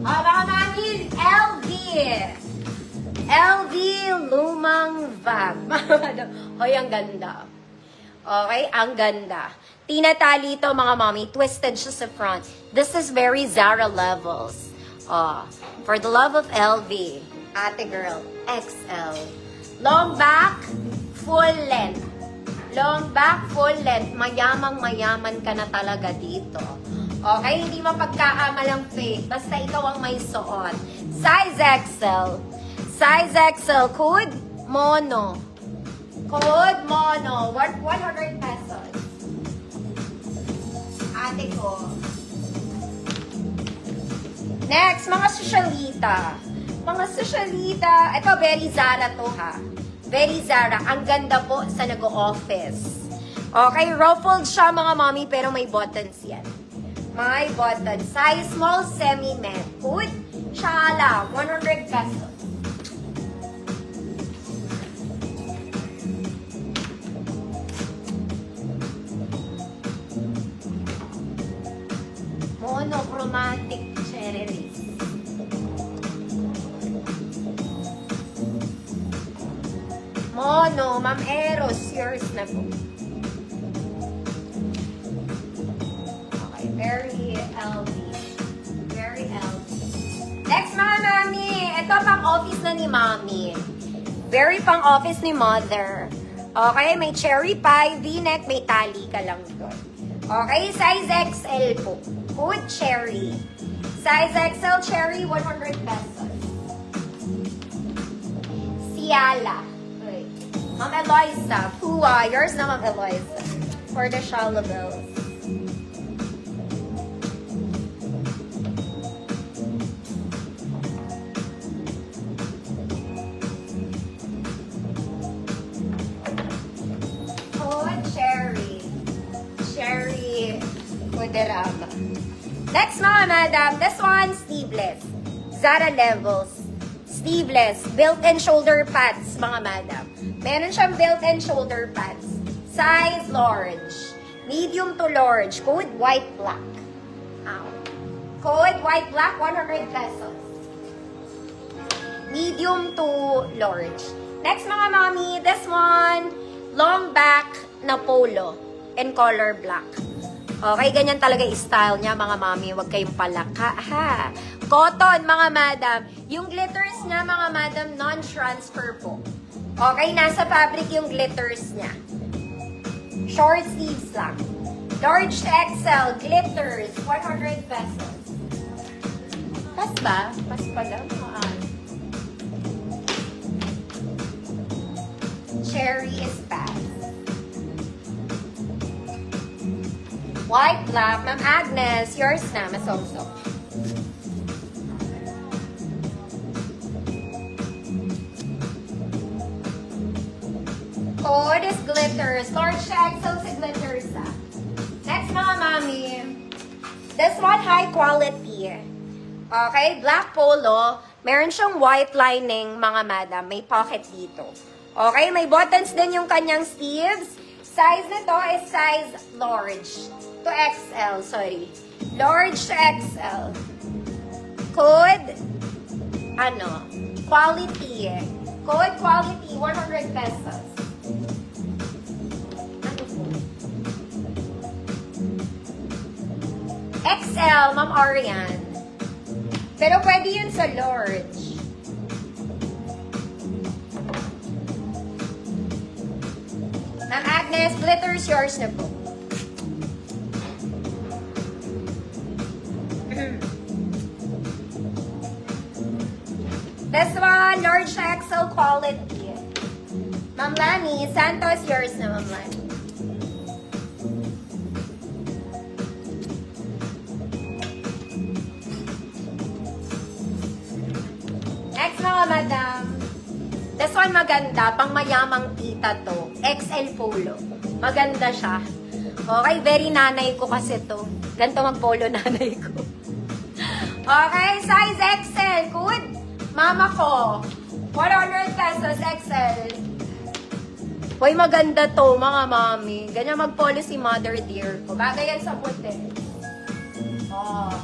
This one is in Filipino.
Mga mami, LV. LV lumang bag. Hoy, ang ganda. Okay, ang ganda. Tinatali ito, mga mami. Twisted siya sa front. This is very Zara levels. For the love of LV. Ate girl, XL. Long back, full length. Long back, full length. Mayamang-mayaman ka na talaga dito. Okay, hindi mapagkaama lang fit. Basta ikaw ang may suot. Size XL. Size XL. Code mono. Code mono. 100 pesos. Ate ko. Next, mga sosyalita. Mga sosyalita. Ito, very Zara to ha. Very Zara. Ang ganda po sa nag-o-office. Okay, ruffled siya mga mommy, pero may buttons yan. May buttons. Size small, semi-met. Good. Shala, 100 pesos. Monochromatic cherry. Mono, Ma'am Eros, yours na po. Okay, very LV. Very LV. Next, mga mami. Ito pang office na ni mami. Very pang office ni mother. Okay, may cherry pie, v-neck, may tali ka lang doon. Okay, size XL po. Good cherry. Size XL cherry, 100 pesos. Ciala. Wait. Ma'am Eloisa. Pua. Yours na, Ma'am Eloisa. For the shallow bells. Good cherry. Cherry. Kuderama. Next, mga madam, this one, sleeveless. Zara levels. Sleeveless. Built-in shoulder pads, mga madam. Meron siyang built-in shoulder pads. Size large. Medium to large. Code white black. Ow. Code white black, 100 pesos. Medium to large. Next, mga mommy, this one, long back na polo in color black. Okay, ganyan talaga style niya, mga mami. Huwag kayong palaka, ha? Cotton, mga madam. Yung glitters niya, mga madam, non-transfer po. Okay, nasa fabric yung glitters niya. Short sleeves lang. Large to XL, glitters, 100 pesos. Pas ba? Pas pa lang. Cherry is pass. White black. Ma'am Agnes, yours na, masomso. Code is glitters. Large shag, so si glitters ah. Next, mga mami. This one, high quality. Okay, black polo. Meron siyang white lining, mga madam. May pocket dito. Okay, may buttons din yung kanyang sleeves. Size nito is size large to XL, sorry. Large to XL. Code, quality. Code quality, 100 pesos. XL, Ma'am Arian. Pero pwede yun sa large. Ma'am Agnes, glitters yours na po. This one, large to XL quality. Ma'am Lani, Santos yours na, Ma'am Lani. Next, mga madam. This one maganda, pang mayamang tita to. XL polo. Maganda siya. Okay, very nanay ko kasi to. Ganito mag-polo nanay ko. Okay, size XL. Good. Mama ko. 100 pesos XL. Hoy, maganda to, mga mami. Ganyan mag-polo si mother dear ko. Bagay yan sa puti. Oh.